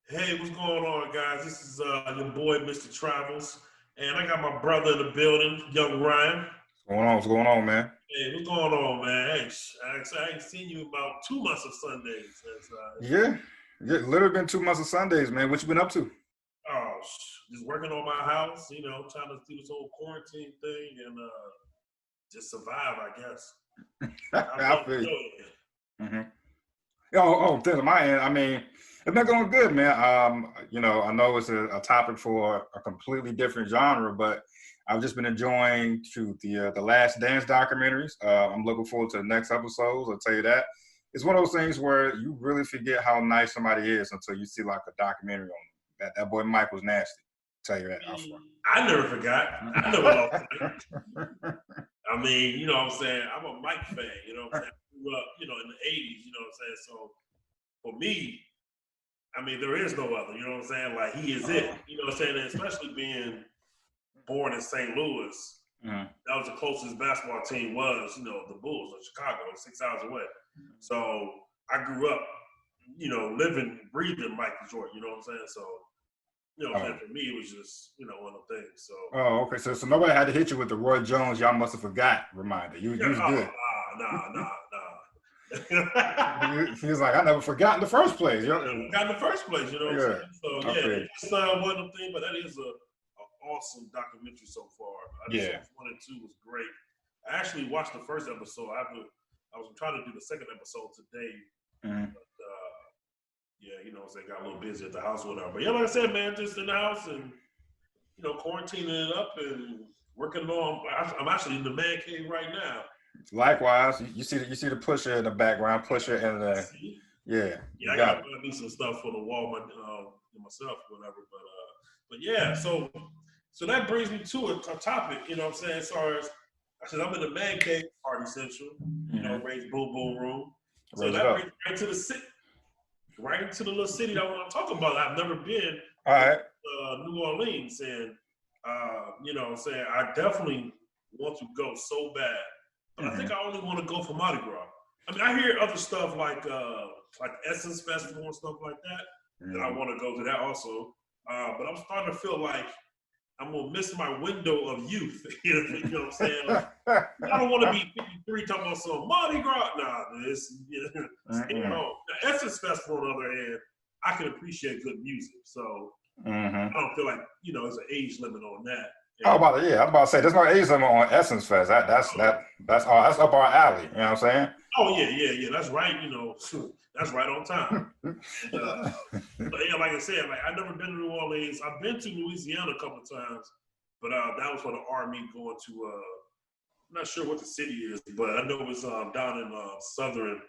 Hey, what's going on, guys? This is your boy, Mr. Travels, and I got my brother in the building, young Ryan. What's going on? What's going on, man? Hey, what's going on, man? Hey, I ain't seen you about 2 months of Sundays. Yeah, yeah. Literally been 2 months of Sundays, man. What you been up to? Oh, just working on my house, trying to do this whole quarantine thing and just survive, I guess. How I about feel you. you? hmm on my end, I mean, it's been going good, man. I know it's a topic for a completely different genre, but I've just been enjoying the Last Dance documentaries. I'm looking forward to the next episodes. I'll tell you that. It's one of those things where you really forget how nice somebody is until you see like a documentary on them. That boy Mike was nasty. Tell you that, I I never forgot. I never lost sight. swear. I mean, you know what I'm saying? I'm a Mike fan, you know what I'm saying? I grew up, in the 80s, you know what I'm saying? So for me, I mean, there is no other, you know what I'm saying? Like, he is it, you know what I'm saying? And especially being born in St. Louis, Mhm. that was the closest basketball team was, the Bulls of Chicago, 6 hours away. So I grew up, living, breathing Michael Jordan, you know what I'm saying? So, you know what I'm Oh. saying? For me, it was just, one of the things. So, Oh, okay. So nobody had to hit you with the Roy Jones. Y'all must have forgot reminder. You yeah, was oh, good. nah. He was like, I never forgot in the first place. Got in the first place, you know what I'm Yeah, saying? So I yeah, feel it you. just one of them things, but that is a awesome documentary so far. Yeah. Episodes 1 and 2 was great. I actually watched the first episode. I was trying to do the second episode today, Mhm. but yeah, you know what I'm saying, got a little busy at the house or whatever. But yeah, like I said, man, just in the house and quarantining it up and working on. I'm actually in the man cave right now. Likewise, you see the pusher in the background, pusher in the See? yeah, Yeah, you I got gotta it. buy me some stuff for the wall myself, whatever. But yeah, so that brings me to a topic. You know what I'm saying? As far as I said, I'm in the man cave, party central. hmm Raised boom boom room. So Raise it that brings up. me right to the city, right into the little city that I want to talk about. I've never been, All which right. is New Orleans, and you know what I'm saying, I definitely want to go so bad, but I think hmm I only want to go for Mardi Gras. I mean, I hear other stuff like Essence Festival and stuff like that I hmm want to go to that also. But I'm starting to feel like I'm gonna miss my window of youth. You know what I'm saying? Like, I don't want to be 53 talking about some Mardi Gras. Nah, stay at Mm-mm. home. The Essence Festival, on the other hand, I can appreciate good music. So hmm I don't feel like, there's an age limit on that. How And about it? Yeah, I'm about to say there's no age limit on Essence Fest. That's up our alley. You know what I'm oh yeah. That's right. That's right on time. And but yeah, like I said, like I've never been to New Orleans. I've been to Louisiana a couple of times, but that was for the army going to. I'm not sure what the city is, but I know it's down in southern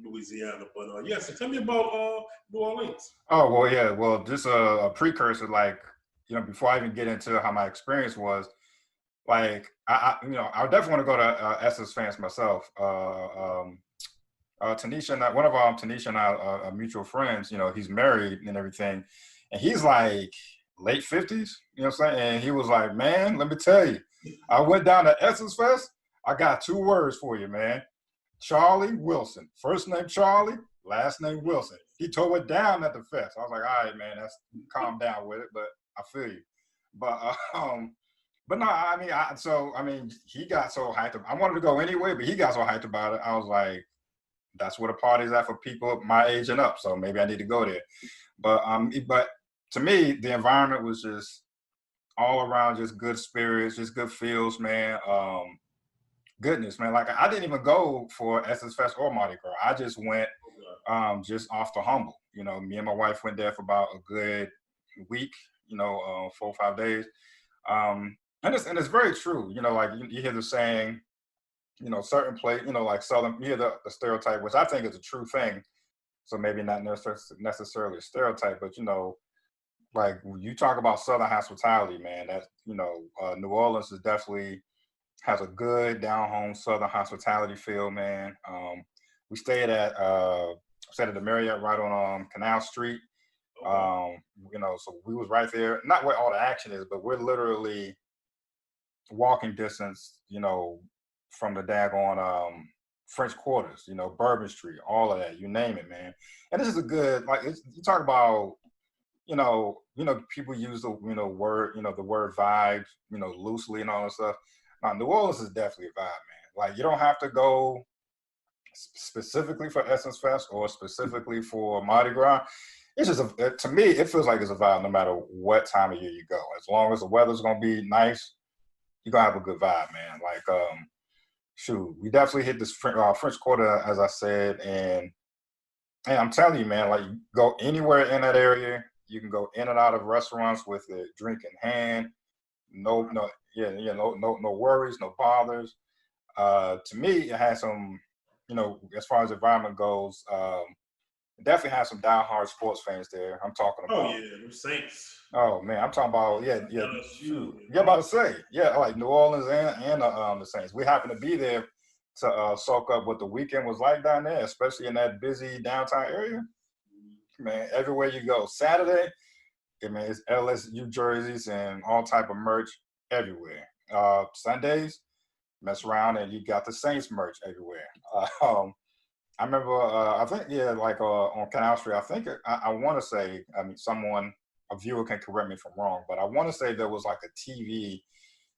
Louisiana. But yeah, so tell me about New Orleans. Oh well, yeah. Well, just a precursor, like before I even get into how my experience was, like I definitely want to go to Essence Fans myself. Tanisha and one of Tanisha and I are mutual friends. He's married and everything, and he's like late 50s. You know what I'm saying? And he was like, "Man, let me tell you, I went down to Essence Fest. I got two words for you, man. Charlie Wilson. First name Charlie, last name Wilson. He tore it down at the fest. I was like, all right, man, that's calm down with it, but I feel you. But but no, I mean, he got so hyped. I wanted to go anyway, but he got so hyped about it. I was like, that's where the party's at for people my age and up. So maybe I need to go there. But to me, the environment was just all around, just good spirits, just good feels, man. Goodness, man. Like I didn't even go for Essence Fest or Mardi Gras. I just went just off the humble. Me and my wife went there for about a good week, 4 or 5 days. And it's very true. Like you hear the saying, certain place, like Southern, you hear the stereotype, which I think is a true thing. So maybe not necessarily a stereotype, but like when you talk about Southern hospitality, man, that New Orleans is definitely has a good down home Southern hospitality feel, man. We stayed at the Marriott right on Canal Street. Okay. So we was right there, not where all the action is, but we're literally walking distance, from the daggone French Quarters, you know, Bourbon Street, all of that, you name it, man. And this is a good, like, you talk about, people use the, word, the word vibes, loosely and all that stuff. Now, New Orleans is definitely a vibe, man. Like, you don't have to go specifically for Essence Fest or specifically for Mardi Gras. It's just, to me, it feels like it's a vibe no matter what time of year you go. As long as the weather's going to be nice, you're going to have a good vibe, man. Like, shoot, we definitely hit this French Quarter, as I said, and I'm telling you, man, like, you go anywhere in that area, you can go in and out of restaurants with a drink in hand. No worries, no bothers. To me, it has some, as far as the environment goes, it definitely has some diehard sports fans there. I'm talking about. Oh yeah, the Saints. Oh man, I'm talking about LSU. You're about to say like New Orleans and the Saints. We happen to be there to soak up what the weekend was like down there, especially in that busy downtown area. Man, everywhere you go, Saturday, it's LSU jerseys and all type of merch everywhere. Sundays, mess around and you got the Saints merch everywhere. I remember, I think, on Canal Street, I think, I want to say, a viewer can correct me if I'm wrong, but I want to say there was like a TV.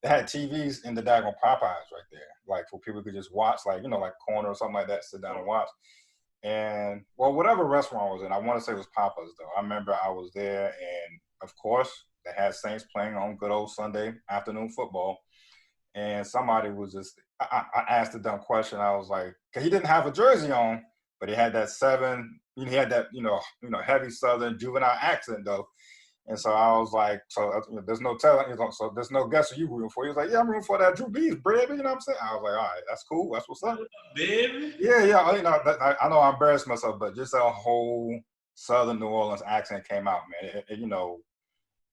They had TVs in the daggone Popeyes right there, like for people could just watch, like, like corner or something like that, sit down and watch. And, well, whatever restaurant I was in, I want to say it was Papa's, though. I remember I was there, and, of course, they had Saints playing on good old Sunday afternoon football. And somebody was just, I asked a dumb question. I was like, cause he didn't have a jersey on, but he had that he had that, heavy Southern juvenile accent though. And so I was like, so there's no telling, so there's no guess who you rooting for. He was like, yeah, I'm rooting for that Drew Brees, baby. You know what I'm saying? I was like, all right, that's cool. That's what's up. Baby. Yeah. I know I embarrassed myself, but just a whole Southern New Orleans accent came out, man.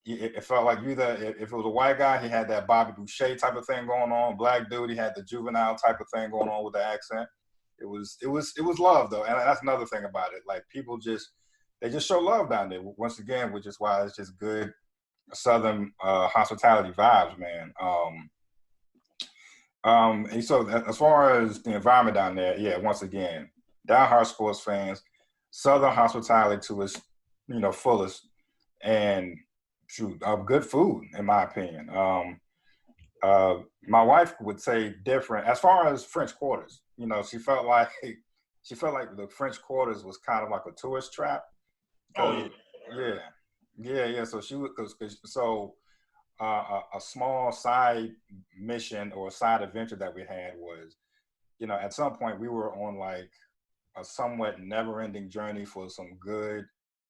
It felt like either if it was a white guy, he had that Bobby Boucher type of thing going on. Black dude, he had the juvenile type of thing going on with the accent. It was love though, and that's another thing about it. Like people they just show love down there. Once again, which is why it's just good Southern hospitality vibes, man. And so as far as the environment down there, yeah, once again, diehard sports fans, Southern hospitality to its fullest, and good food, in my opinion. My wife would say different as far as French Quarters. She felt like the French Quarters was kind of like a tourist trap. Oh yeah. So she would, a small side mission or side adventure that we had was, at some point we were on like a somewhat never-ending journey for some good,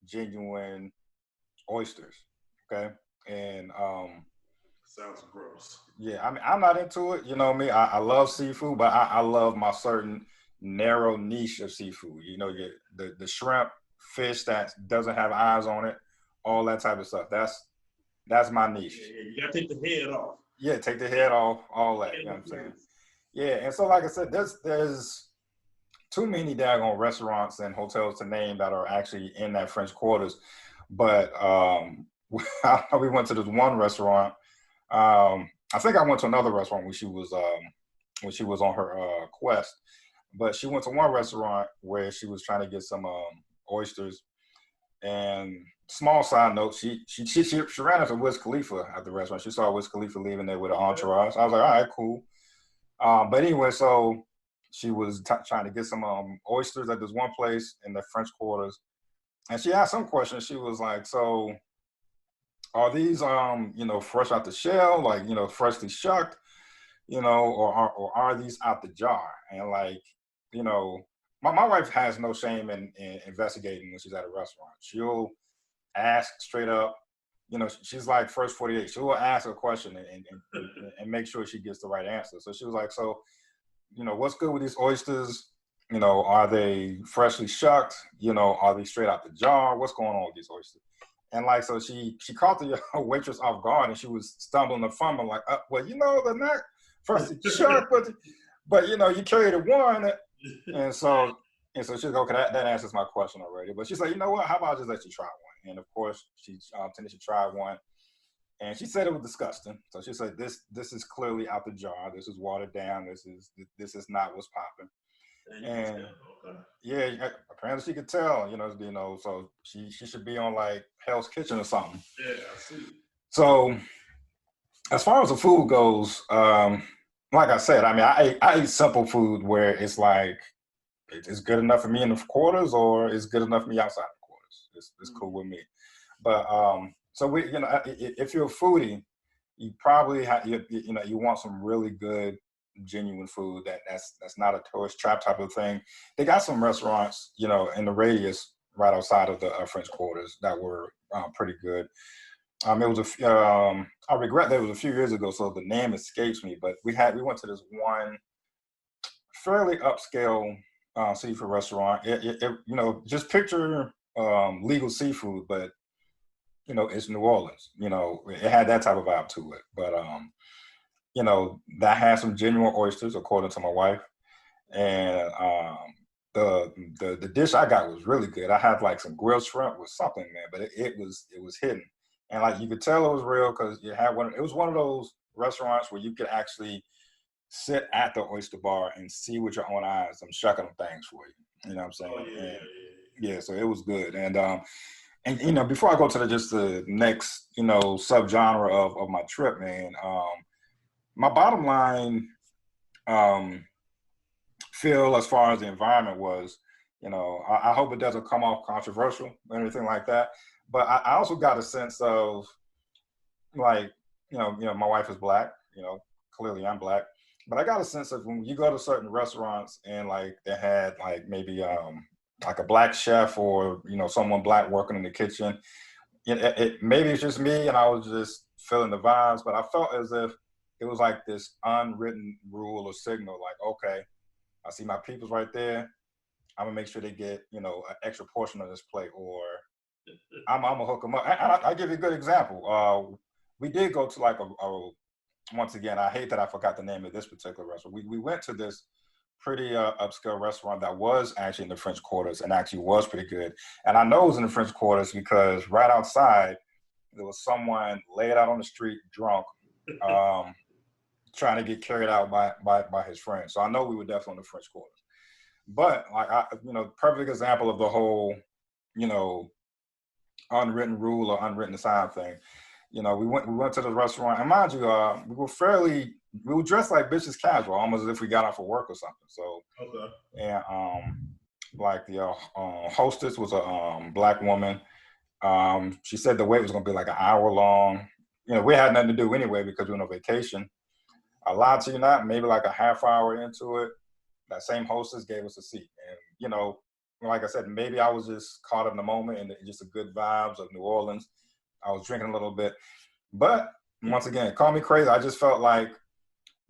genuine oysters. Okay. And sounds gross. yeah, I mean, I'm not into it. You know me. I love seafood, but I love my certain narrow niche of seafood. The shrimp, fish that doesn't have eyes on it, all that type of stuff. That's my niche. Yeah, you gotta take the head off. Yeah, take the head off, all that. You know what I'm saying? Yeah, and so like I said, there's too many daggone restaurants and hotels to name that are actually in that French Quarters. But we went to this one restaurant. I think I went to another restaurant when she was on her quest. But she went to one restaurant where she was trying to get some oysters. And small side note, she ran into Wiz Khalifa at the restaurant. She saw Wiz Khalifa leaving there with an entourage. I was like, all right, cool. But anyway, so she was trying to get some oysters at this one place in the French Quarters. And she asked some questions. She was like, so are these, fresh out the shell, like, freshly shucked, or are these out the jar? And like, my wife has no shame in investigating when she's at a restaurant. She'll ask straight up, she's like first 48. She'll ask a question and make sure she gets the right answer. So she was like, so, what's good with these oysters? Are they freshly shucked? Are they straight out the jar? What's going on with these oysters? And like, so she caught the waitress off guard and she was stumbling and fumbling like, well, they're not freshly shucked, but you carried a one. And so she's like, okay, that answers my question already. But she's like, you know what? How about I just let you try one? And of course, Tanisha tried one, and she said it was disgusting. So she said, this is clearly out the jar. This is watered down. This is not what's popping. And you can And tell. Okay. yeah, apparently she could tell, so she should be on like Hell's Kitchen or something. Yeah, I see. So as far as the food goes, like I said, I mean, I eat simple food where it's like it's good enough for me in the quarters, or it's good enough for me outside the quarters. It's cool with me. But so if you're a foodie, you probably you want some really good, genuine food that's not a tourist trap type of thing. They got some restaurants, in the radius right outside of the French Quarters that were pretty good. It was I regret that it was a few years ago, so the name escapes me. But we went to this one fairly upscale seafood restaurant. Just picture legal seafood, but it's New Orleans. It had that type of vibe to it. But that had some genuine oysters, according to my wife, and the dish I got was really good. I had like some grilled shrimp with something, man, but it was hidden, and like you could tell it was real because you had one. It was one of those restaurants where you could actually sit at the oyster bar and see with your own eyes them shucking them things for you. You know what I'm saying? Oh yeah, And yeah. yeah, so it was good. And before I go to just the next subgenre of my trip, man, my bottom line feel as far as the environment was, I hope it doesn't come off controversial or anything like that. But I also got a sense of like, my wife is black, clearly I'm black, but I got a sense of when you go to certain restaurants and like they had like maybe like a black chef or someone black working in the kitchen. Maybe it's just me and I was just feeling the vibes, but I felt as if it was like this unwritten rule or signal, like, okay, I see my peoples right there. I'm gonna make sure they get an extra portion of this plate, or I'm gonna hook them up. I give you a good example. We did go to like a once again. I hate that I forgot the name of this particular restaurant. We went to this pretty upscale restaurant that was actually in the French Quarters and actually was pretty good. And I know it was in the French Quarters because right outside there was someone laid out on the street drunk, trying to get carried out by his friends. So I know we were definitely in the French Quarters. But like perfect example of the whole, unwritten rule or unwritten sign thing. We went to the restaurant, and mind you, we were dressed like business casual, almost as if we got off of work or something. So Okay. and like the hostess was a black woman. She said the wait was gonna be like an hour long. We had nothing to do anyway because we were on vacation. I lied to you not, maybe like a half hour into it, that same hostess gave us a seat. And, like I said, maybe I was just caught in the moment and just the good vibes of New Orleans. I was drinking a little bit. But once again, call me crazy. I just felt like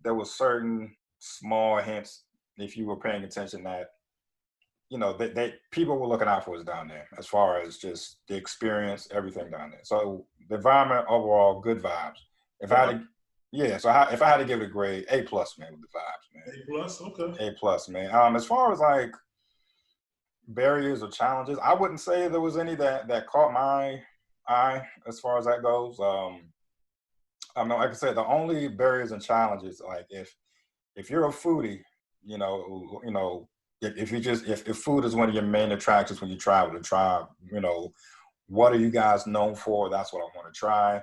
there was certain small hints, if you were paying attention, that, they people were looking out for us down there as far as just the experience, everything down there. So the environment overall, good vibes. If I had to, yeah, so if I had to give it a grade, A plus, man, with the vibes, man. A plus, okay. A plus, man. As far as like barriers or challenges, I wouldn't say there was any that caught my eye as far as that goes. I mean, like I said, the only barriers and challenges, like if you're a foodie, if food is one of your main attractions when you travel to try, what are you guys known for? That's what I want to try.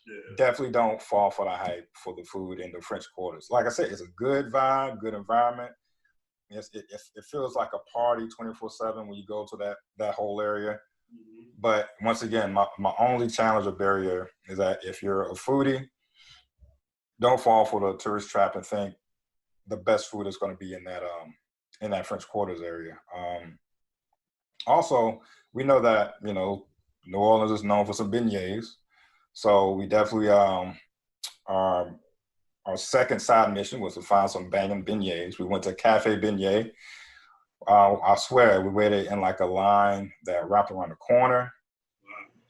Yeah. Definitely don't fall for the hype for the food in the French Quarters. Like I said, it's a good vibe, good environment. It feels like a party 24/7 when you go to that whole area. Mm-hmm. But once again, my only challenge or barrier is that if you're a foodie, don't fall for the tourist trap and think the best food is going to be in that French Quarters area. Also, we know that New Orleans is known for some beignets, so we definitely our second side mission was to find some banging beignets. We went to Cafe Beignet. I swear, we waited in like a line that wrapped around the corner.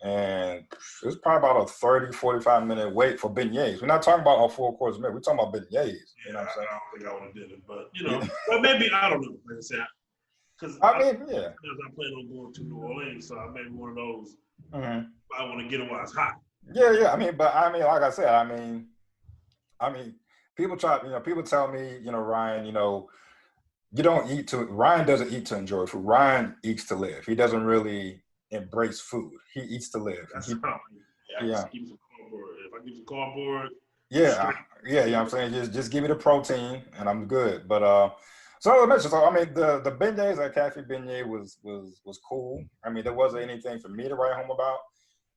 And it was probably about a 30, 45-minute wait for beignets. We're not talking about a full course meal. We're talking about beignets. Yeah, You know what I'm saying? I don't think I would have did it, but but maybe I don't know. Like I said, because I mean, yeah. I plan on going to New Orleans, so I may be one of those. Mm-hmm. I want to get it while it's hot. Yeah. I mean, like I said, I mean, people tell me, Ryan, you don't eat to. Ryan doesn't eat to enjoy food. Ryan eats to live. He doesn't really embrace food. He eats to live. That's how. Yeah, I Yeah, just keep some cardboard. If I keep some cardboard, yeah, straight. yeah. You know what I'm saying? Just give me the protein and I'm good. But so I mentioned. So I mean, the beignets at Cafe Beignet was cool. I mean, there wasn't anything for me to write home about.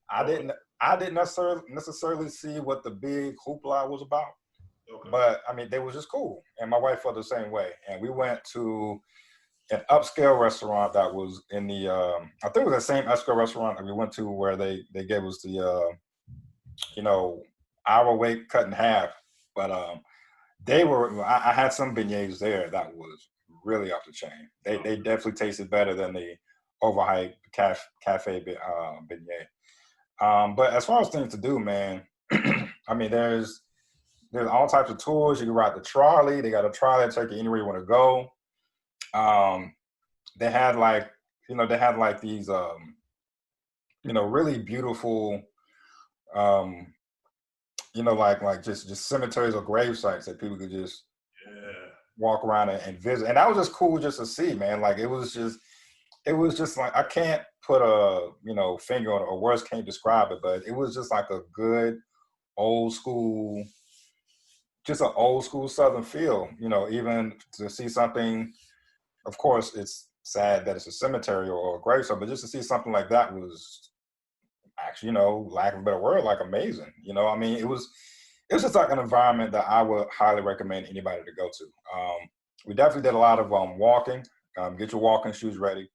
I Okay. didn't I didn't necessarily see what the big hoopla was about. Okay. But I mean, they was just cool, and my wife felt the same way. And we went to an upscale restaurant that was in the I think it was the same upscale restaurant that we went to where they gave us the you know our weight cut in half. But they were I had some beignets there that was really off the chain. They Okay. definitely tasted better than the overhyped cafe beignet. But as far as things to do, man, I mean, there's all types of tours. You can ride the trolley. They got a trolley that take you anywhere you want to go. Um, they had like, they had like these, really beautiful, um, like just cemeteries or grave sites that people could just Yeah. walk around and visit. And that was just cool just to see, man. Like it was just like I can't put a finger on it or words can't describe it, but it was just like a good old school, just an old school Southern feel. Even to see something. Of course, it's sad that it's a cemetery or a gravesite, but just to see something like that was actually, lack of a better word, like amazing. I mean, it was just like an environment that I would highly recommend anybody to go to. We definitely did a lot of walking. Get your walking shoes ready.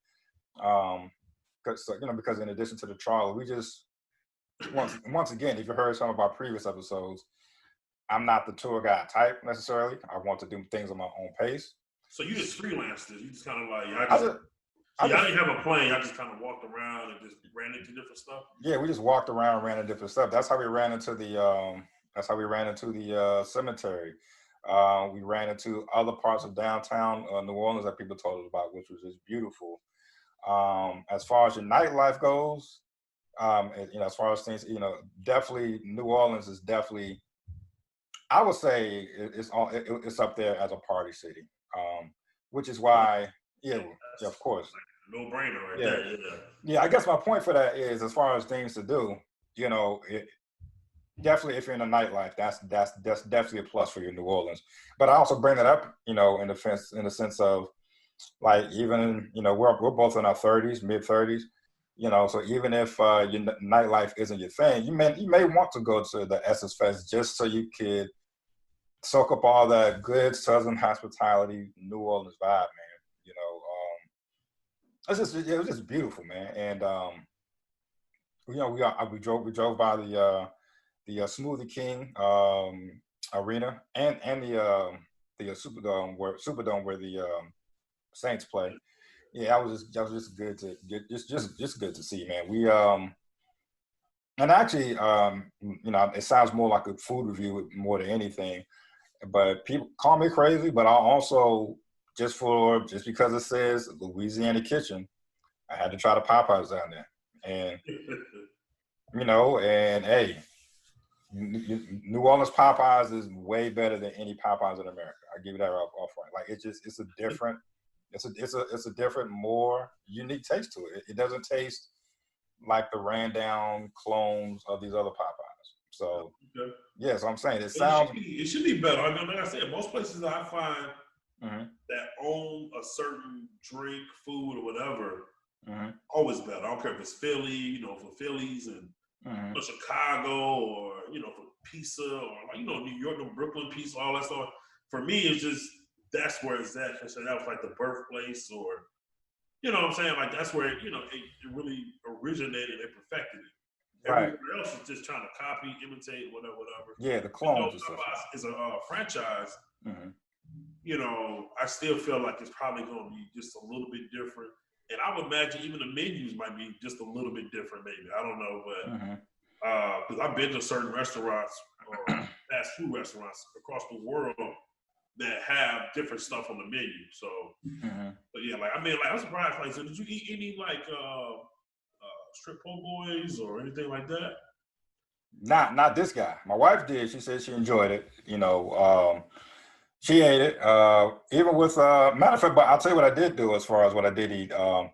Because in addition to the trial, we just once again, if you heard some of our previous episodes, I'm not the tour guide type necessarily. I want to do things on my own pace. So you just freelanced this. You just kind of like I I just. just, So I y'all just, didn't have a plan. Y'all just kind of walked around and just ran into different stuff. yeah, we just walked around, ran into different stuff. That's how we ran into the cemetery. We ran into other parts of downtown New Orleans that people told us about, which was just beautiful. As far as your nightlife goes, as far as things, definitely New Orleans is definitely, I would say it's up there as a party city, which is Okay. why, yeah, yeah, That's of course, like no brainer right yeah, there. Yeah. yeah. I guess my point for that is, as far as things to do, definitely if you're in the nightlife, that's definitely a plus for your New Orleans. But I also bring that up, in the sense of like even we're both in our 30s, mid 30s. So even if your nightlife isn't your thing, you may want to go to the Essence Fest just so you could soak up all that good Southern hospitality, New Orleans vibe, man. It was just beautiful, man. And we drove by the Smoothie King arena and the Superdome where the Saints play. Yeah, that was just good to get, just good to see, man. We and actually it sounds more like a food review more than anything, but people call me crazy, but I also just because it says Louisiana Kitchen, I had to try the Popeyes down there, and and hey, New Orleans Popeyes is way better than any Popeyes in America. I give you that off right. Like it's a different, more unique taste to it. It doesn't taste like the ran down clones of these other Popeyes. So Okay. yeah, so I'm saying it It should sounds. be. It should be better. I mean, like I said, most places that I find Mhm, that own a certain drink, food, or whatever, mhm, always better. I don't care if it's Philly, for Phillies and mhm. Chicago, or for pizza, or like New York, the Brooklyn pizza, all that stuff. For me, it's just that's where it's at. So that was like the birthplace, or what I'm saying? Like that's where it really originated and perfected it. Right. Everywhere else is just trying to copy, imitate, whatever. Yeah, the Even though clones and stuff. Popeyes is a franchise, Mhm. I still feel like it's probably going to be just a little bit different. And I would imagine even the menus might be just a little bit different, maybe. I don't know, but Mhm. because I've been to certain restaurants, fast food restaurants across the world that have different stuff on the menu. So, Mhm. but yeah, like I'm surprised. Like, so did you eat any like strip po' boys or anything like that? Not this guy. My wife did. She said she enjoyed it. She ate it. Even with matter of fact, but I'll tell you what I did do as far as what I did eat. Correct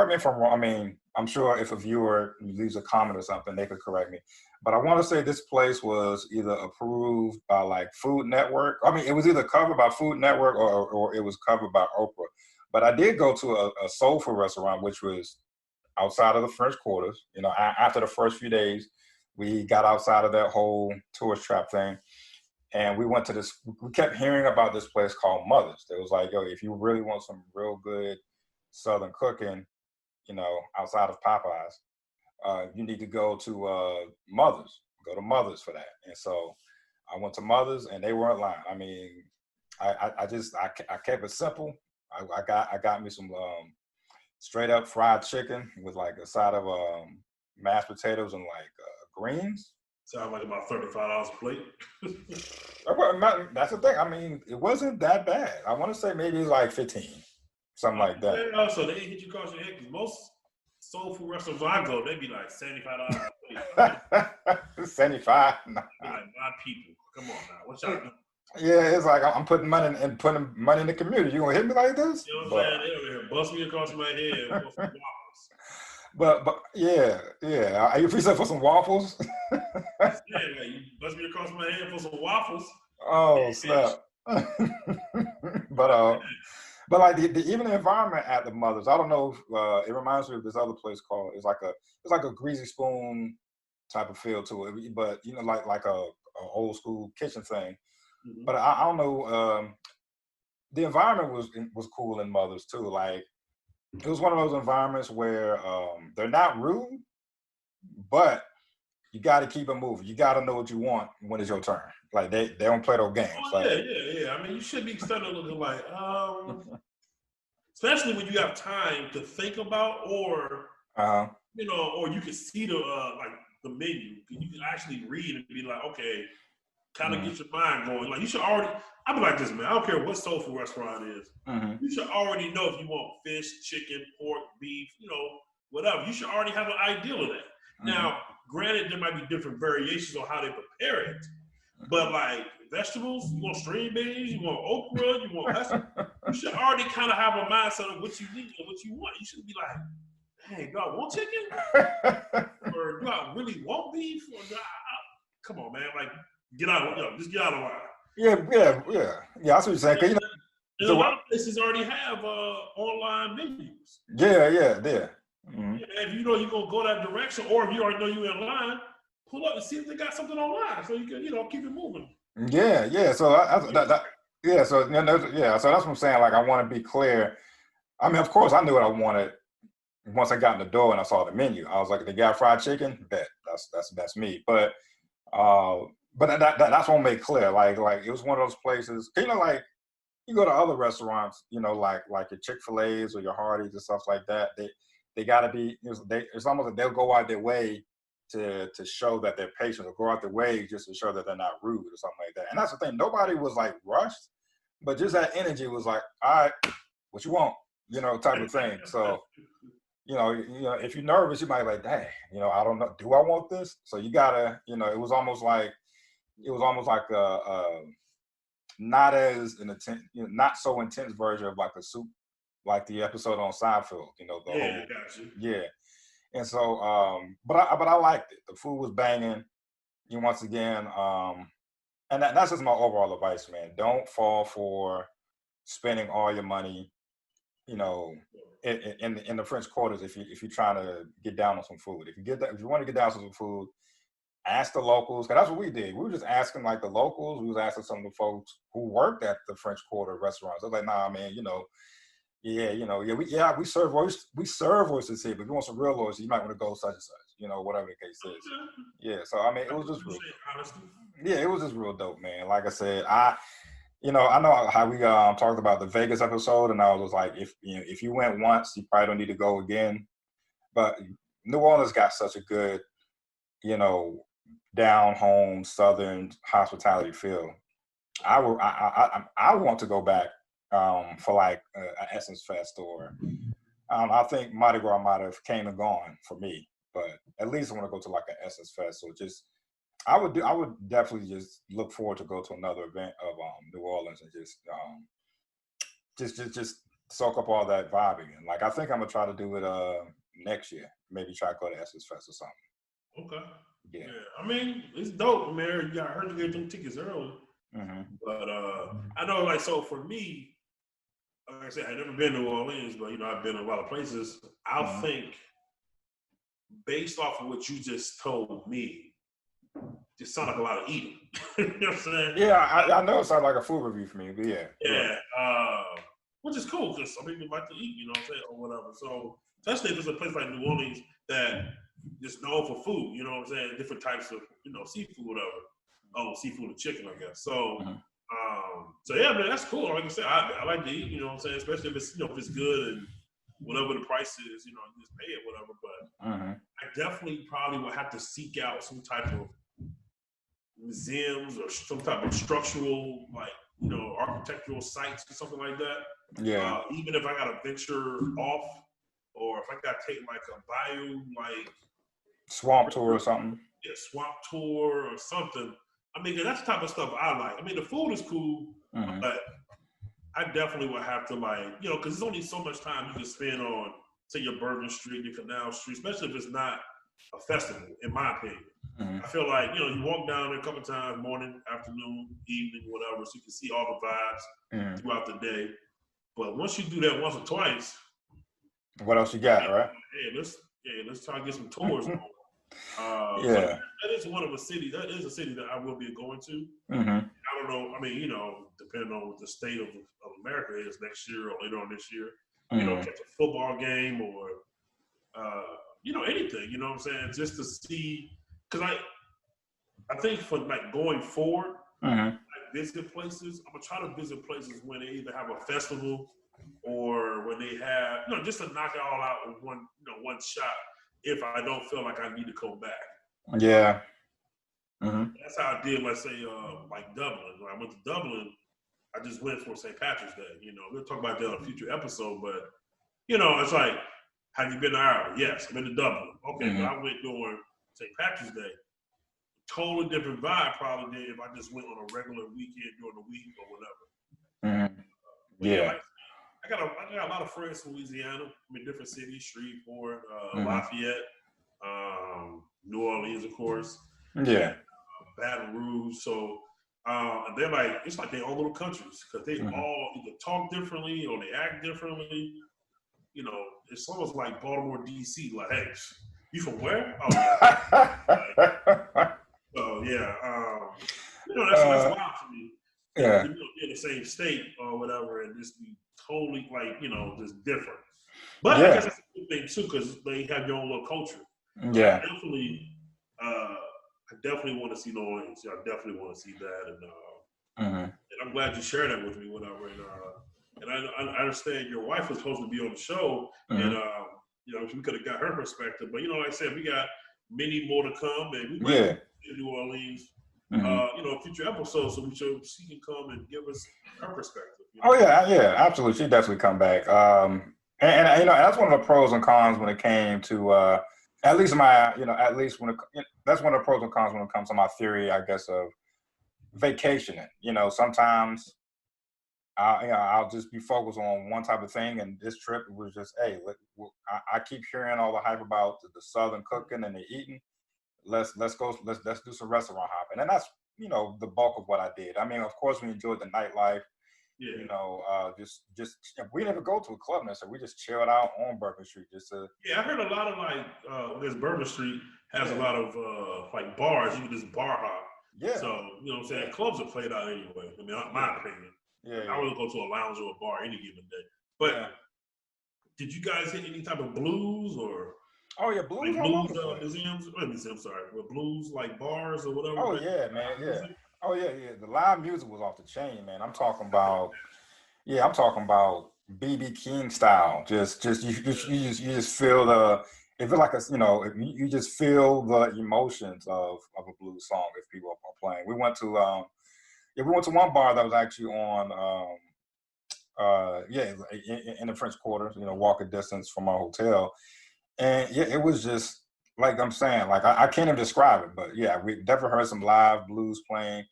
me if I'm wrong. I mean, I'm sure if a viewer leaves a comment or something, they could correct me. But I want to say this place was either approved by like Food Network. I mean, it was either covered by Food Network or it was covered by Oprah. But I did go to a soul food restaurant, which was outside of the French Quarters. You know, after the first few days, we got outside of that whole tourist trap thing. And we went to this, we kept hearing about this place called Mother's. It was like, yo, if you really want some real good Southern cooking, you know, outside of Popeyes, you need to go to Mother's. Go to Mother's for that. And so I went to Mother's, and they weren't lying. I mean, I kept it simple. I got me some straight up fried chicken with like a side of mashed potatoes and like greens. Sound like about $35 a plate. That's the thing. I mean, it wasn't that bad. I want to say maybe it's like 15, something like that. Yeah, so they hit you across your head because most soul food restaurants I go, they be like $75 a plate. 75. Like my people, come on now, what y'all doing? Yeah, it's like I'm putting money in the community. You gonna hit me like this? You know what I'm saying? They over here bust me across my head for some waffles. But yeah. Are you free for some waffles? Yeah, like you bust me across my head for some waffles. Oh snap! But like even the environment at the Mother's, I don't know. If, it reminds me of this other place called. It's like a greasy spoon type of feel to it. But you know, like a old school kitchen thing. Mm-hmm. But I don't know. The environment was cool in Mother's too. Like it was one of those environments where they're not rude, but you got to keep it moving. You got to know what you want when it's your turn. Like they don't play those games. Oh, like, yeah. I mean, you should be starting looking like, especially when you have time to think about, or you know, or you can see the like the menu. You can actually read and be like, okay, kind of get your mind going. Like you should already. I'll be like this, man. I don't care what soul food restaurant it is. You should already know if you want fish, chicken, pork, beef, you know, whatever. You should already have an idea of that. Now, granted, there might be different variations on how they prepare it, but like vegetables, you want string beans, you want okra, you want vegetables. You should already kind of have a mindset of what you need and what you want. You shouldn't be like, hey, do I want chicken? Or do I really want beef? Or come on, man. Like, just get out of the line. Yeah. That's what you're saying. You know, and a lot of places already have online menus. Yeah. Mm-hmm. Yeah, if you know you're gonna go that direction, or if you already know you're in line, pull up and see if they got something online, so you can, you know, keep it moving. Yeah. So So that's what I'm saying. Like I want to be clear. I mean, of course, I knew what I wanted once I got in the door and I saw the menu. I was like, they got fried chicken. Bet that's me. But that's what I make clear. Like it was one of those places. You know, like you go to other restaurants. You know, like your Chick-fil-A's or your Hardee's and stuff like that. They got to be. It's almost like they'll go out their way to show that they're patient, or go out their way just to show that they're not rude or something like that. And that's the thing. Nobody was like rushed, but just that energy was like, all right, what you want, you know, type of thing. So, you know, if you're nervous, you might be like, dang, you know, I don't know, do I want this? So you gotta, you know, it was almost like not as an intense, you know, not so intense version of like a soup, like the episode on Seinfeld, you know, the whole, yeah. And so, but I liked it. The food was banging. And once again, and that's just my overall advice, man. Don't fall for spending all your money, you know, in the French Quarters. If you're trying to get down on some food, if you want to get down on some food, ask the locals. Cause that's what we did. We were just asking like the locals. We was asking some of the folks who worked at the French Quarter restaurants. I was like, nah, man, you know. We serve oysters here, but if you want some real oysters, you might want to go such and such, you know, whatever the case is. Yeah, so I mean, it was just real dope. Yeah, it was just real dope, man. Like I said, I know how we talked about the Vegas episode, and I was like, if you went once, you probably don't need to go again. But New Orleans got such a good, you know, down home Southern hospitality feel. I want to go back. For like an Essence Fest, or I think Mardi Gras might have came and gone for me, but at least I want to go to like an Essence Fest, or just I would definitely just look forward to go to another event of New Orleans and just soak up all that vibe again. Like I think I'm gonna try to do it next year. Maybe try to go to Essence Fest or something. Okay. Yeah. I mean, it's dope, man. I heard you get them tickets early. Mm-hmm. But I know, like, so for me, like I said, I've never been to New Orleans, but, I've been to a lot of places. I think, based off of what you just told me, just sound like a lot of eating. You know what I'm saying? Yeah, I know it sounds like a food review for me, but yeah. Yeah. Which is cool because some people like to eat, you know what I'm saying, or whatever. So, especially if it's a place like New Orleans that is known for food, you know what I'm saying? Different types of, seafood, whatever. Oh, seafood and chicken, I guess. So, so yeah, man, that's cool. Like I said, I like to eat, you know what I'm saying? Especially if it's, if it's good and whatever the price is, you just pay it, whatever. But I definitely probably would have to seek out some type of museums or some type of structural, like, architectural sites or something like that. Yeah. Even if I got to venture off, or if I got to take like a like swamp tour or something. Yeah, swamp tour or something. I mean, that's the type of stuff I like. I mean, the food is cool, but I definitely would have to, like, because there's only so much time you can spend on, say, your Bourbon Street, your Canal Street, especially if it's not a festival, in my opinion. I feel like, you walk down there a couple times, morning, afternoon, evening, whatever, so you can see all the vibes throughout the day. But once you do that once or twice, what else you got, right? Let's try to get some tours on. So that is one of the cities. That is a city that I will be going to. I don't know. I mean, depending on what the state of America is next year or later on this year, catch a football game or anything. You know what I'm saying? Just to see, because I think for like going forward, like visit places. I'm gonna try to visit places when they either have a festival or when they have, just to knock it all out in one shot. If I don't feel like I need to come back. Yeah. That's how I did, let's say, like Dublin. When I went to Dublin, I just went for St. Patrick's Day. We'll talk about that on a future episode, but, it's like, have you been to Ireland? Yes, I've been to Dublin. Okay, but I went during St. Patrick's Day. Totally different vibe probably than if I just went on a regular weekend during the week or whatever. Yeah. I got a lot of friends from Louisiana. I'm in different cities, Shreveport, Lafayette, New Orleans, of course. Yeah. Baton Rouge. So they're like, it's like their own little countries because they all either talk differently or they act differently. It's almost like Baltimore, D.C. Like, hey, you from where? Oh, yeah. So, yeah. That's wild to me. Yeah. In the same state or whatever and just be totally like, just different. But I guess that's a good thing too because they have your own little culture. Yeah. I definitely want to see New Orleans. I definitely want to see that, and I'm glad you shared that with me, whatever. And I understand your wife was supposed to be on the show, and we could have got her perspective. But like I said, we got many more to come, and we might be in New Orleans, future episodes, so she can come and give us her perspective. Oh yeah, absolutely. She definitely come back. And that's one of the pros and cons when it came to. At least that's one of the pros and cons when it comes to my theory, I guess, of vacationing. Sometimes I'll just be focused on one type of thing, and this trip it was just, hey, I keep hearing all the hype about the Southern cooking and the eating. Let's do some restaurant hopping, and that's the bulk of what I did. I mean, of course, we enjoyed the nightlife. Yeah. Just we never go to a club necessarily. We just chilled out on Bourbon Street. I heard a lot of like this Bourbon Street has a lot of like bars. You can just bar hop. Yeah. So what I'm saying, clubs are played out anyway. I mean, my opinion. Yeah. I wouldn't go to a lounge or a bar any given day. But did you guys hit any type of blues or? Oh yeah, blues. Like blues museums. Sorry, with blues like bars or whatever. Oh yeah, man. Yeah. Oh yeah. The live music was off the chain, man. I'm talking about BB King style. You just feel the. It feels like you just feel the emotions of a blues song if people are playing. We went to one bar that was actually on in the French Quarter, walking distance from our hotel. And yeah, it was just like I'm saying, like I can't even describe it, but yeah, we definitely heard some live blues playing,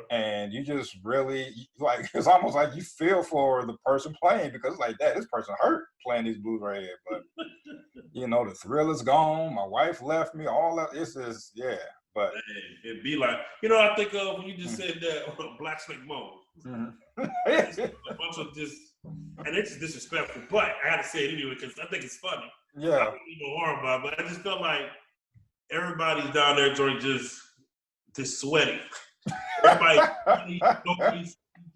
and you just really like it's almost like you feel for the person playing because like that this person hurt playing these blues right here, but you know the thrill is gone. My wife left me. All that it's just yeah, but it'd be like I think of when you just said that Black Snake Moan. It's a bunch of just, and it's disrespectful, but I had to say it anyway because I think it's funny. yeah. I don't mean no harm about it, but I just felt like everybody's down there just sweaty. Everybody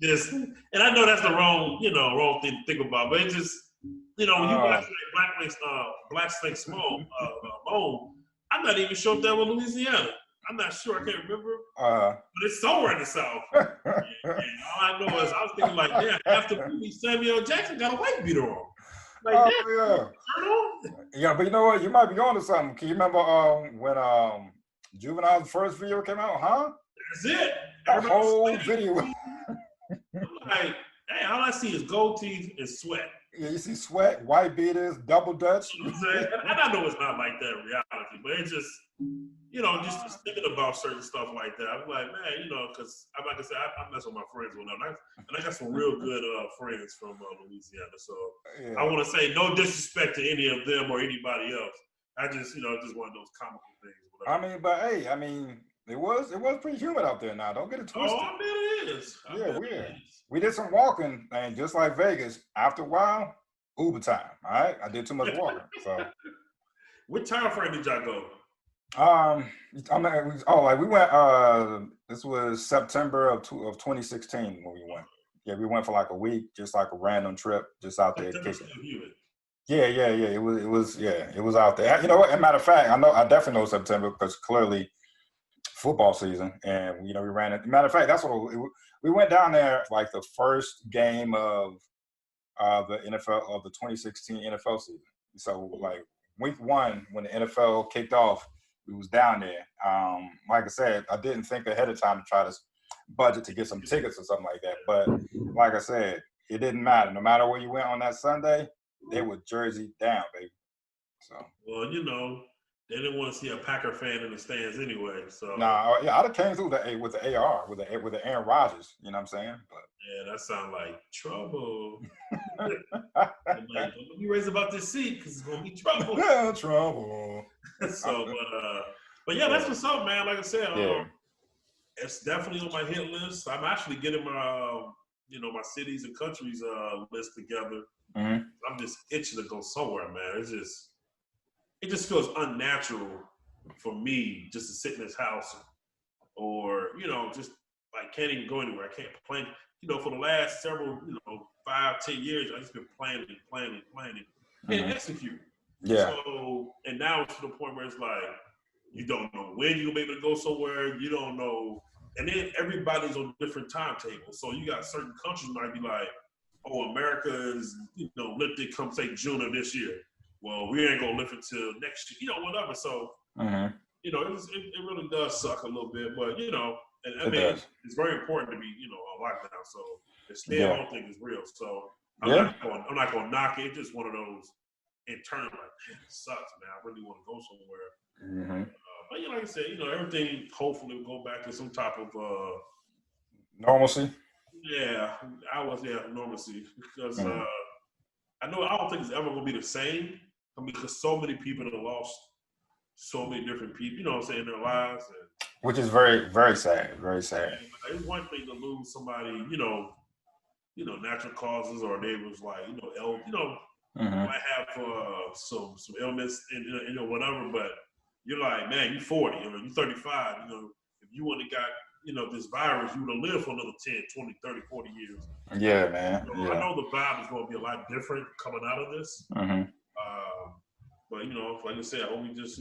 just, and I know that's the wrong thing to think about, but it just, when you watch Black Snake Moan, I'm not even sure if that was Louisiana. I'm not sure. I can't remember. But it's somewhere in the South. And all I know is I was thinking like, damn, after the movie, Samuel Jackson got a white beater on. Like, yeah, but you know what? You might be on to something. Can you remember when Juvenile's first video came out? Huh? That's it. The whole video. Like, hey, all I see is gold teeth and sweat. Yeah, you see sweat, white beaters, double dutch. You know what I'm saying? And I know it's not like that in reality, but it's just, just thinking about certain stuff like that. I'm like, man, because like I said, I mess with my friends whenever. And I got some real good friends from Louisiana. So yeah. I want to say no disrespect to any of them or anybody else. I just, just one of those comical things. Whatever. I mean, but hey, it was pretty humid out there now. Don't get it twisted. Oh, I bet it is. We did some walking, and just like Vegas, after a while, Uber time. All right, I did too much walking. So, what time frame did y'all go? We went. This was September of 2016 when we went. Yeah, we went for like a week, just like a random trip, just out there kicking. Yeah. It was out there. You know what? As a matter of fact, I definitely know September because clearly football season, and we ran it. Matter of fact, that's what we went down there like the first game of the NFL of the 2016 NFL season. So like week 1 when the NFL kicked off, we was down there. Like I said, I didn't think ahead of time to try to budget to get some tickets or something like that. But like I said, it didn't matter. No matter where you went on that Sunday, they were jersey down, baby. So well, they didn't want to see a Packer fan in the stands anyway. So I'd have came through with the AR with the Aaron Rodgers. You know what I'm saying? But yeah, that sounds like trouble. Like, don't be raised about this seat because it's gonna be trouble. Yeah, trouble. So, but yeah, that's what's up, man. Like I said, it's definitely on my hit list. I'm actually getting my my cities and countries list together. Mm-hmm. I'm just itching to go somewhere, man. It just feels unnatural for me just to sit in this house or, just like can't even go anywhere. I can't play. For the last several, 5, 10 years, I just been planning and execute. Yeah. So, and now it's to the point where it's like, you don't know when you'll be able to go somewhere. You don't know. And then everybody's on different timetables. So you got certain countries might be like, oh, America is, lifted come say June of this year. Well, we ain't gonna lift it till next year, whatever. So, it really does suck a little bit, but and I mean, it's very important to be, on lockdown. So the stay-at-home thing is real. So I'm not gonna knock it. It's just one of those internal, like, man, it sucks, man. I really want to go somewhere. But like I said, everything hopefully will go back to some type of normalcy. Yeah, normalcy because I don't think it's ever gonna be the same. Because so many people have lost so many different people, in their lives. Which is very, very sad. Very sad. It's one thing to lose somebody, natural causes, or they was like, might have some illness and whatever. But you're like, man, you're 40, you're 35. If you wouldn't have got, this virus, you would have lived for another 10, 20, 30, 40 years. Yeah, man. I know the vibe is going to be a lot different coming out of this. But like I said, I hope we just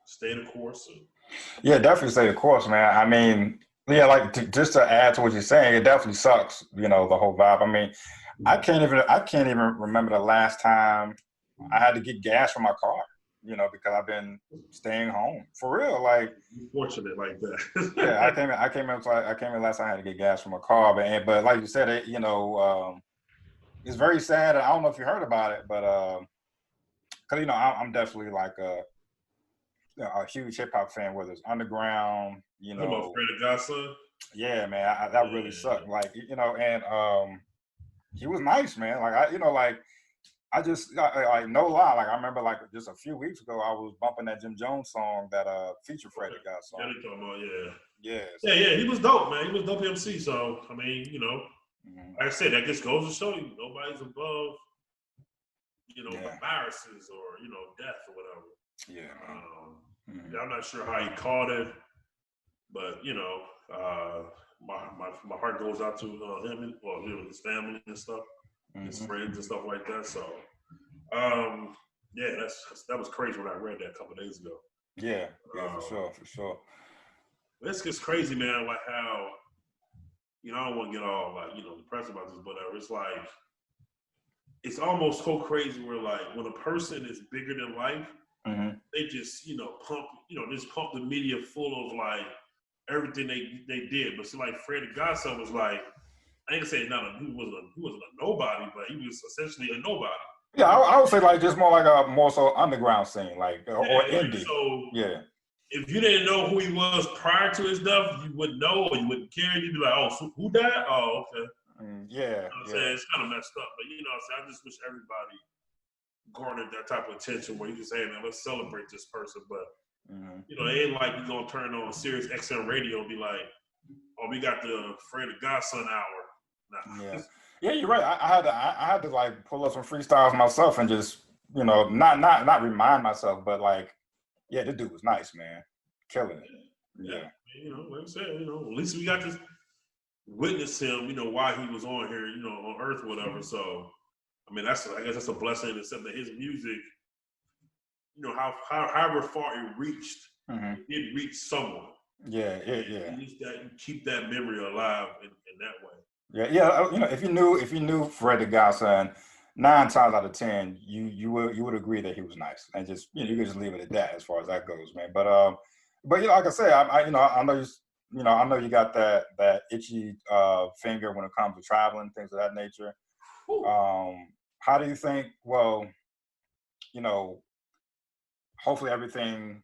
stay the course. Yeah, definitely stay the course, man. I mean, just to add to what you're saying, it definitely sucks. The whole vibe. I mean, I can't even remember the last time I had to get gas for my car. Because I've been staying home for real. Like, fortunate like that. Yeah, I came in last time I had to get gas for my car, but like you said, it's very sad. I don't know if you heard about it, but. Because I'm definitely like a huge hip hop fan, whether it's underground, I'm about Fred the Godson. Yeah, man, that really sucked. Like, and he was nice, man. Like, I just like no lie. Like, I remember like just a few weeks ago, I was bumping that Jim Jones song that featured Fred the Godson. Yeah, they talking about Yeah. So. Yeah. He was dope, man. He was dope MC. So I mean, like I said, that just goes to show you nobody's above, viruses or death or whatever. Yeah. I'm not sure how he caught it, but my heart goes out to him and his family and stuff, his friends and stuff like that. So, that was crazy when I read that a couple of days ago. Yeah, for sure. It's just crazy, man. Like how, I don't want to get all like depressed about this, but it's like it's almost so crazy where like when a person is bigger than life, they just pump the media full of like everything they did. But see, like Fred the Godson was like, I ain't gonna say he wasn't a nobody, but he was essentially a nobody. Yeah, I would say like just more like a more so underground scene, like or indie. So yeah. If you didn't know who he was prior to his death, you wouldn't know or you wouldn't care. You'd be like, oh, so who died? Oh, okay. Yeah. I'm saying? It's kind of messed up. But I just wish everybody garnered that type of attention where you can say, hey, man, let's celebrate this person. But, it ain't like you're going to turn on Sirius XM radio and be like, oh, we got the Fred the Godson hour. Nah. Yeah. Yeah, you're right. I had to like pull up some freestyles myself and just, not remind myself, but like, yeah, the dude was nice, man. Killing it. Yeah. Like I said, at least we got to witness him, while he was on here, on Earth or whatever. So, I mean, I guess that's a blessing, except that his music, however far it reached, it reached someone. Yeah. At least that you keep that memory alive in that way. Yeah. If you knew Fred the Godson, 9 times out of 10, you would agree that he was nice, and just you could just leave it at that as far as that goes, man. But like I say, I know you got that itchy finger when it comes to traveling, things of that nature. How do you think? Well, hopefully everything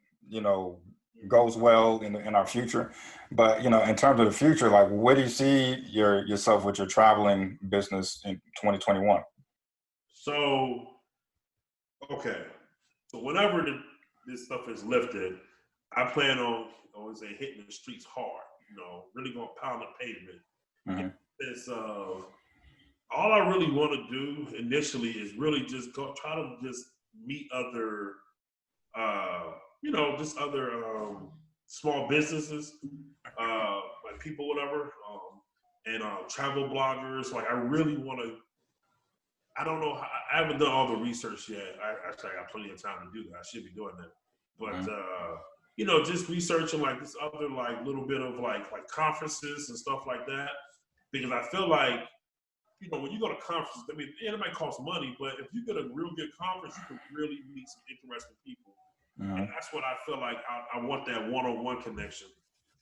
goes well in our future. But in terms of the future, like where do you see yourself with your traveling business in 2021? So, okay. So whenever this stuff is lifted, I plan on, hitting the streets hard. Really going to pound the pavement. It's all I really want to do initially is really just try to just meet other, just other small businesses, like people, whatever, and travel bloggers. Like I really want to. I don't know. I haven't done all the research yet. I got plenty of time to do that. I should be doing that. But just researching like this other like little bit of like conferences and stuff like that. Because I feel like when you go to conferences, I mean, it might cost money, but if you get a real good conference, you can really meet some interesting people. And that's what I feel like. I want that one-on-one connection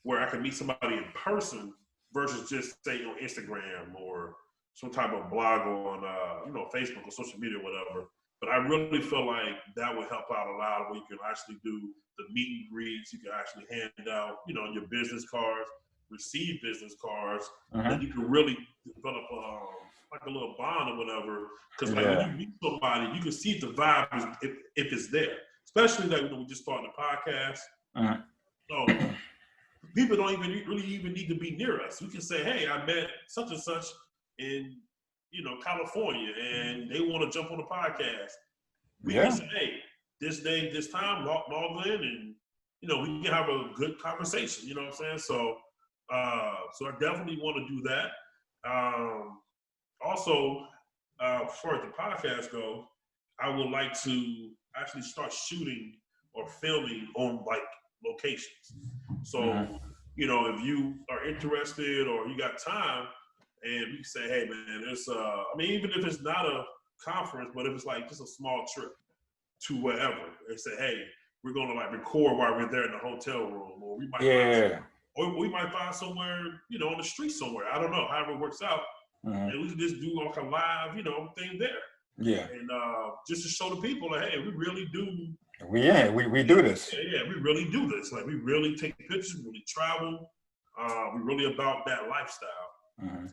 where I can meet somebody in person versus just say on Instagram or some type of blog on, Facebook or social media or whatever. But I really feel like that would help out a lot where you can actually do the meet and greets. You can actually hand out, your business cards, receive business cards. And you can really develop like a little bond or whatever. Because when you meet somebody, you can see if the vibe is, if it's there. Especially like when we just started the podcast. So people don't even need to be near us. We can say, hey, I met such and such in California and they want to jump on the podcast. We can say, hey, this day, this time, log in and we can have a good conversation. You know what I'm saying? So I definitely want to do that. Also, as far as the podcast goes, I would like to actually start shooting or filming on like locations. So, if you are interested or you got time, and we can say, hey man, it's even if it's not a conference, but if it's like just a small trip to wherever, they say, hey, we're gonna like record while we're there in the hotel room, or we might find somewhere, on the street somewhere. I don't know, however it works out. And we can just do like a live, thing there. Yeah. And just to show the people like, hey, we really do We do this. Yeah, we really do this. Like we really take pictures, we really travel. We really about that lifestyle. Mm-hmm.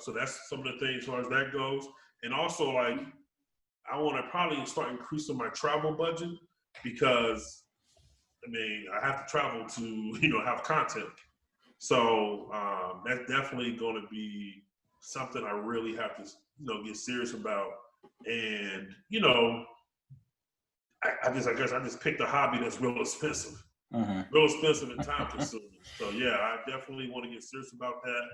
So that's some of the things as far as that goes. And also like I want to probably start increasing my travel budget because I mean I have to travel to have content. So that's definitely going to be something I really have to get serious about. And I guess I just picked a hobby that's real expensive, Mm-hmm. real expensive and time consuming. So yeah, I definitely want to get serious about that.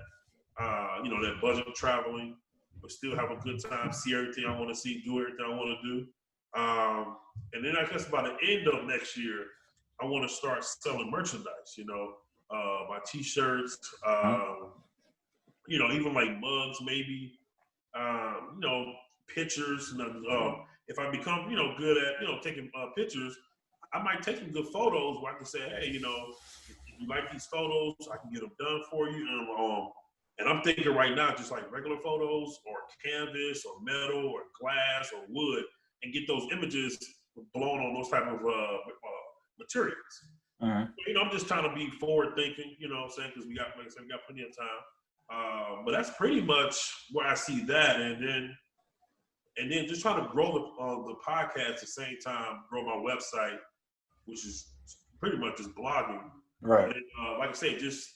That budget traveling, but still have a good time, see everything I want to see, do everything I want to do. And then I guess by the end of next year, I want to start selling merchandise. My T-shirts, even like mugs, maybe. Pictures. If I become good at taking pictures, I might take some good photos where I can say, hey, if you like these photos, I can get them done for you. And I'm thinking right now, just like regular photos or canvas or metal or glass or wood, and get those images blown on those type of materials. I'm just trying to be forward thinking, what I'm saying, because we got plenty of time. But that's pretty much where I see that, and then just trying to grow the podcast at the same time, grow my website, which is pretty much just blogging. Right. And like I say, just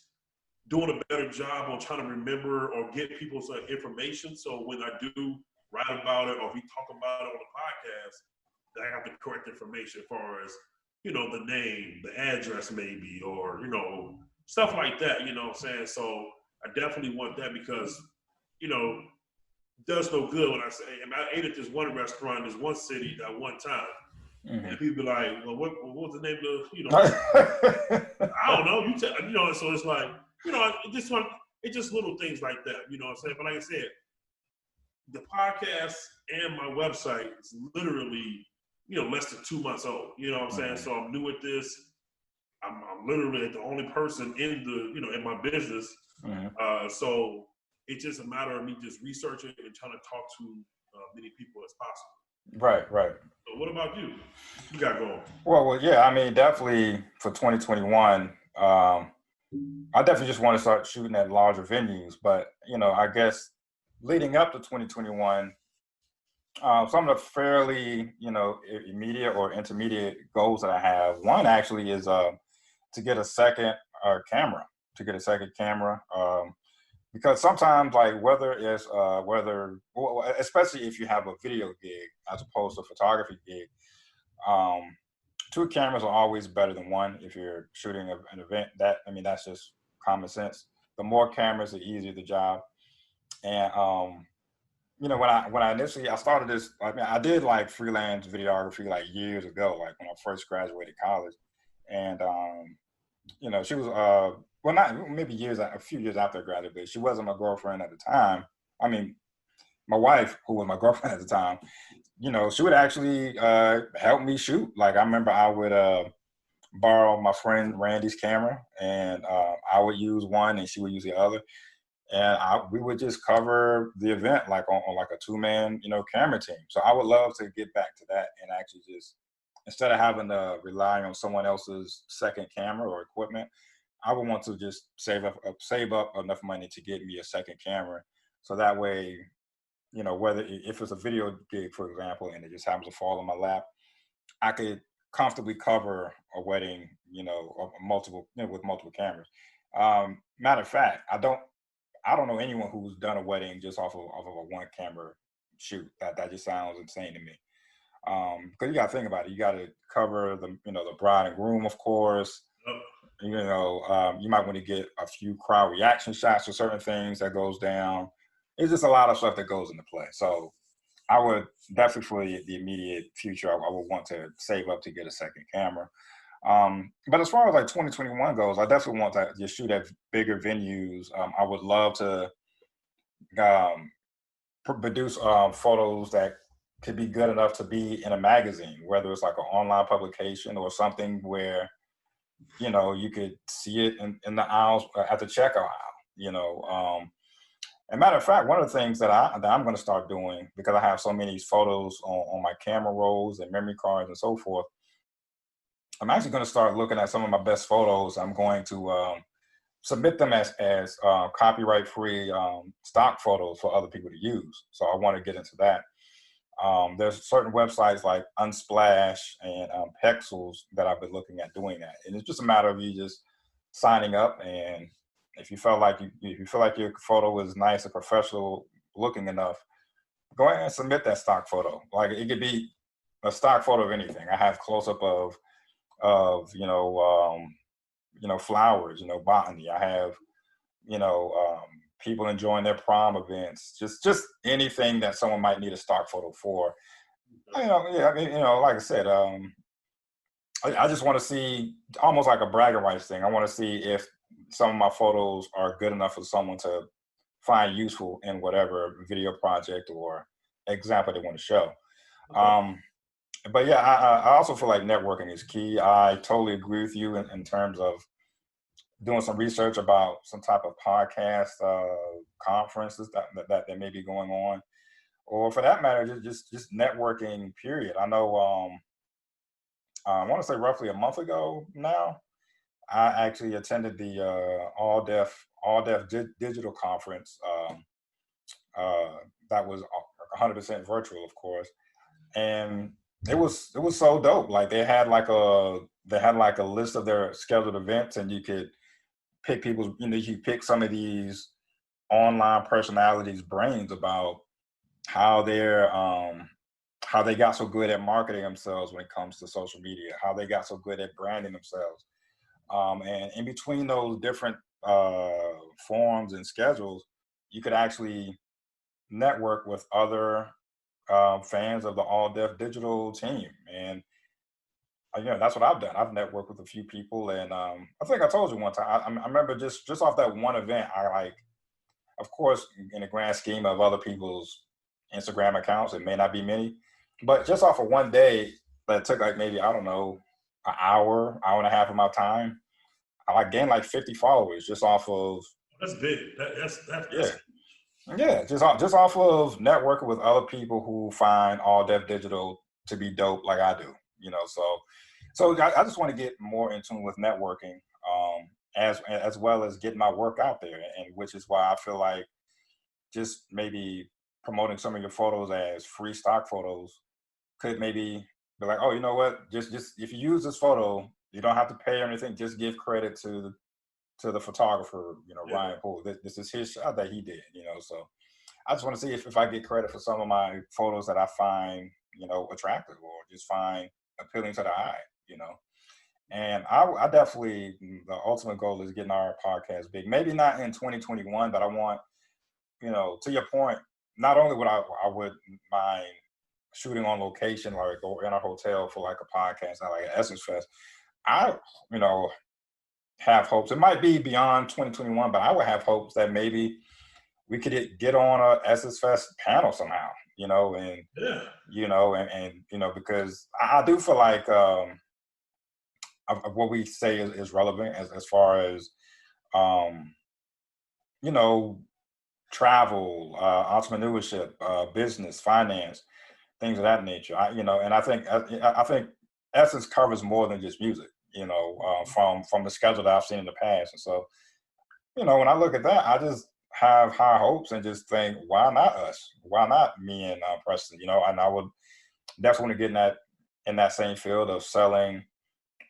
doing a better job on trying to remember or get people's information. So when I do write about it or we talk about it on the podcast, I have the correct information as far as, the name, the address maybe, or, stuff like that, what I'm saying? So I definitely want that because, it does no good when I say, I ate at this one restaurant in this one city at one time. Mm-hmm. And people be like, well, what was the name of I don't know. So it's like, it's just little things like that, what I'm saying? But like I said, the podcast and my website is literally, less than 2 months old, what I'm saying? So I'm new at this. I'm literally the only person in the, in my business. So it's just a matter of me just researching and trying to talk to many people as possible. Right. So what about you? What you got going? Well, yeah. I mean, definitely for 2021, I definitely just want to start shooting at larger venues. But I guess leading up to 2021, some of the fairly immediate or intermediate goals that I have. One actually is to get a second camera. Because sometimes, like especially if you have a video gig as opposed to a photography gig, 2 cameras are always better than 1 if you're shooting an event. That's just common sense. The more cameras, the easier the job. And when I initially started this, I did like freelance videography like years ago, like when I first graduated college, and she was well, not maybe a few years after I graduated. She wasn't my girlfriend at the time. I mean, my wife, who was my girlfriend at the time, she would actually help me shoot. Like I remember I would borrow my friend Randy's camera, and I would use one, and she would use the other, and we would just cover the event like on like a 2-man camera team. So I would love to get back to that and actually just, instead of having to rely on someone else's second camera or equipment, I would want to just save up enough money to get me a second camera. So that way, whether if it's a video gig, for example, and it just happens to fall in my lap, I could comfortably cover a wedding, with multiple cameras. Matter of fact, I don't know anyone who's done a wedding just off of a 1 camera shoot. That just sounds insane to me. Because you got to think about it. You got to cover the bride and groom, of course. You might want to get a few crowd reaction shots for certain things that goes down. It's just a lot of stuff that goes into play. So I would definitely, for the immediate future, I would want to save up to get a second camera. But as far as like 2021 goes, I definitely want to just shoot at bigger venues. I would love to produce photos that could be good enough to be in a magazine, whether it's like an online publication or something where you could see it in the aisles at the checkout aisle. And matter of fact, one of the things that I'm going to start doing, because I have so many photos on my camera rolls and memory cards and so forth, I'm actually going to start looking at some of my best photos. I'm going to submit them as copyright free stock photos for other people to use. So I want to get into that. There's certain websites like Unsplash and Pexels that I've been looking at doing that, and it's just a matter of you just signing up. And if you feel like your photo is nice and professional looking enough, go ahead and submit that stock photo. Like it could be a stock photo of anything. I have close up of flowers, botany. I have people enjoying their prom events, just anything that someone might need a stock photo for. Yeah, I mean, like I said, I just want to see, almost like a bragging rights thing. I want to see if some of my photos are good enough for someone to find useful in whatever video project or example they want to show. Okay. But yeah, I also feel like networking is key. I totally agree with you in terms of doing some research about some type of podcast conferences that may be going on, or for that matter, just networking. Period. I know. I want to say roughly a month ago now, I actually attended the All Deaf Digital Conference. That was 100% virtual, of course, and it was so dope. Like they had like a list of their scheduled events, and you could pick people's, you pick some of these online personalities' brains about how how they got so good at marketing themselves when it comes to social media, how they got so good at branding themselves. And in between those different forums and schedules, you could actually network with other fans of the All Deaf Digital team. And that's what I've done. I've networked with a few people, and I think I told you one time. I remember just off that one event, I like, of course, in the grand scheme of other people's Instagram accounts, it may not be many, but just off of one day that took like maybe, I don't know, an hour and a half of my time, I like gained like 50 followers just off of. That's big. That's Yeah, just off of networking with other people who find All Deaf Digital to be dope like I do. So I just want to get more in tune with networking, as well as getting my work out there, and which is why I feel like just maybe promoting some of your photos as free stock photos could maybe be like, oh, you know what? Just if you use this photo, you don't have to pay or anything. Just give credit to the photographer, yeah. Ryan Poole. This is his shot that he did. So I just want to see if I get credit for some of my photos that I find, attractive or just find appealing to the eye. And I definitely, the ultimate goal is getting our podcast big. Maybe not in 2021, but I want, to your point, not only would I would mind shooting on location, like go in a hotel for like a podcast, not like an Essence Fest. I, have hopes. It might be beyond 2021, but I would have hopes that maybe we could get on a Essence Fest panel somehow, and Yeah. Because I do feel like what we say is relevant as far as you know travel, entrepreneurship, business, finance, things of that nature. And I think Essence covers more than just music. From the schedule that I've seen in the past, and so when I look at that, I just have high hopes and just think, why not us? Why not me and Preston? And I would definitely want to get in that same field of selling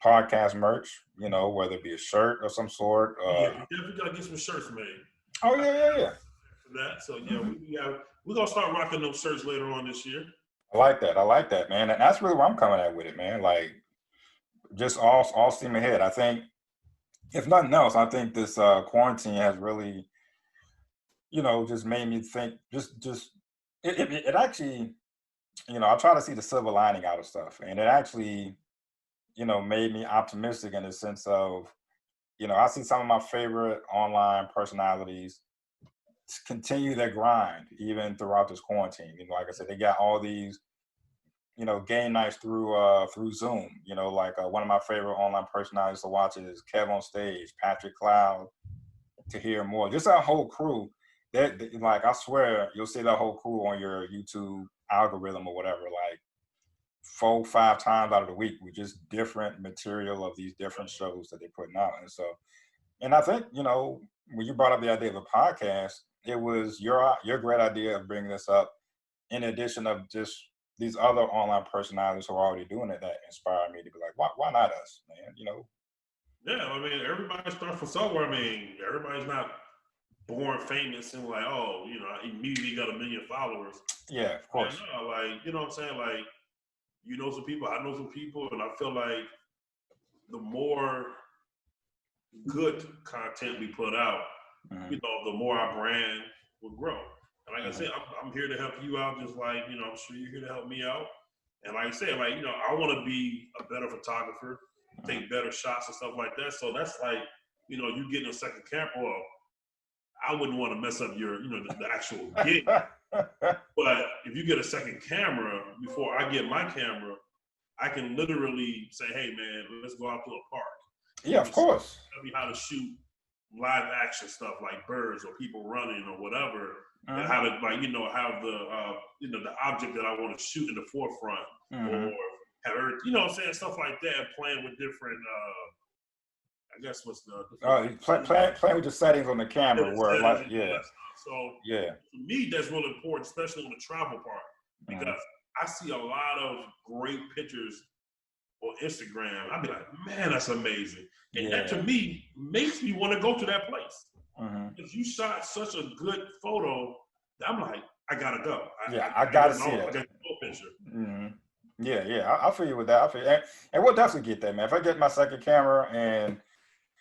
podcast merch. Whether it be a shirt of some sort. Yeah, we definitely gotta get some shirts made. Oh yeah. For that. So yeah, Mhm. we're gonna start rocking those shirts later on this year. I like that. I like that, man. And that's really where I'm coming at with it, man. Like just all steam ahead. I think, if nothing else, I think this quarantine has really, just made me think. Just it actually, I try to see the silver lining out of stuff, and it actually, made me optimistic in the sense of, I see some of my favorite online personalities continue their grind even throughout this quarantine. Like I said, they got all these, game nights through Zoom. Like one of my favorite online personalities to watch is Kev on Stage, Patrick Cloud, to hear more. Just our whole crew like I swear you'll see that whole crew on your YouTube algorithm or whatever, like 4-5 times out of the week with just different material of these different shows that they're putting out. And so, and I think, you know, when you brought up the idea of a podcast, it was your great idea of bringing this up in addition of just these other online personalities who are already doing it that inspired me to be like, why not us, man? You know? Yeah, I mean, everybody starts from somewhere. I mean, everybody's not born famous and like, oh, you know, I immediately got 1 million followers. Yeah, of course. And, like, you know what I'm saying? Like, you know some people, I know some people, and I feel like the more good content we put out, you know, the more our brand will grow. And like I said, I'm here to help you out, just like, you know, I'm sure you're here to help me out. And like I said, like, you know, I want to be a better photographer, take better shots and stuff like that. So that's like, you know, you getting a second camera. Well, I wouldn't want to mess up your, you know, the actual gig. But if you get a second camera before I get my camera, I can literally say, hey, man, let's go out to a park. Yeah, of course. Tell me how to shoot live action stuff like birds or people running or whatever. And how to, like, you know, have the, you know, the object that I want to shoot in the forefront or have, you know what I'm saying, stuff like that, playing with different, I guess what's the playing with the settings on the camera where like So for me that's really important, especially on the travel part, because I see a lot of great pictures on Instagram. I'd be like, man, that's amazing. And that to me makes me want to go to that place. If you shot such a good photo, I'm like, I gotta go. I gotta see that. I got a picture. Yeah, I feel you with that. I feel, and we'll definitely get that, man. If I get my second camera and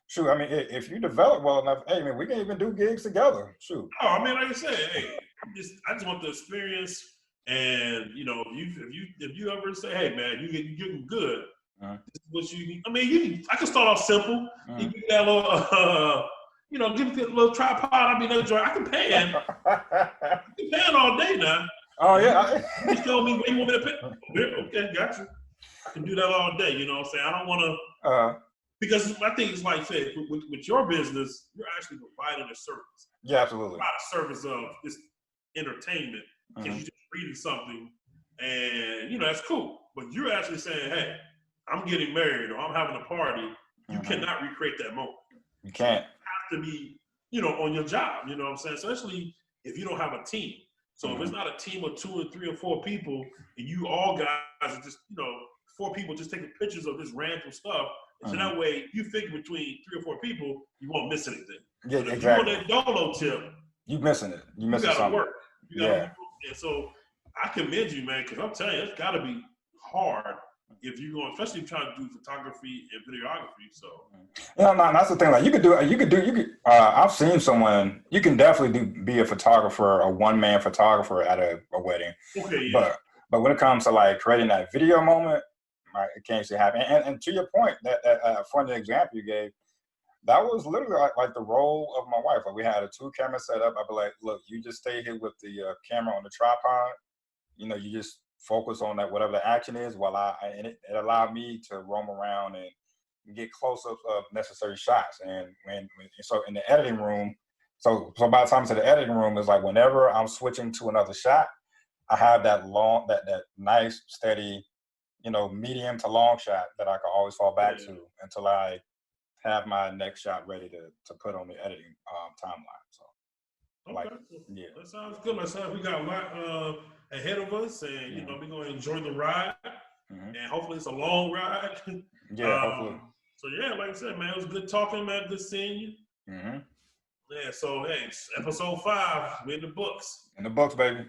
shoot, I mean, if you develop well enough, hey, man, we can even do gigs together. Shoot. Oh, I mean, like I said, hey, I just want the experience. And you know, if you ever say, hey, man, you're getting good. This is what you need. I mean, I can start off simple. You get that little, you know, give it a little tripod. I mean, I can pan. I can pan all day now. Oh yeah. You tell me where you want me to pan. Okay, got you. I can do that all day. You know what I'm saying? I don't want to. Because I think it's like I said, with your business, you're actually providing a service. Yeah, absolutely. Not a service of this entertainment because you're just reading something and, you know, that's cool. But you're actually saying, hey, I'm getting married or I'm having a party. You cannot recreate that moment. You can't. You have to be, you know, on your job. You know what I'm saying? Especially if you don't have a team. So if it's not a team of 2 or 3 or 4 people and you all guys are just, you know, 4 people just taking pictures of this random stuff. So that way, you figure between 3 or 4 people, you won't miss anything. Yeah, but if exactly. you on that dolo tip, you missing it. You missing something. Work. You gotta work. And so I commend you, man, because I'm telling you, it's got to be hard if you're going, especially trying to do photography and videography. So yeah, no, that's the thing. Like you could. I've seen someone. You can definitely be a photographer, a one-man photographer at a wedding. Okay, yeah. But when it comes to like creating that video moment. Right, it can't actually happen. And to your point, that funny example you gave, that was literally like the role of my wife. Like we had a 2-camera setup. I'd be like, look, you just stay here with the camera on the tripod. You know, you just focus on that whatever the action is. While and it allowed me to roam around and get close-ups of necessary shots. And so in the editing room, so by the time it's to the editing room, it's like whenever I'm switching to another shot, I have that nice steady, you know, medium to long shot that I can always fall back to until I have my next shot ready to put on the editing timeline. So, that sounds good. That sounds we got a lot ahead of us, and you know, we're gonna enjoy the ride, and hopefully it's a long ride. Hopefully. So yeah, like I said, man, it was good talking, man. Good seeing you. Yeah. So hey, episode 5, we're in the books. In the books, baby.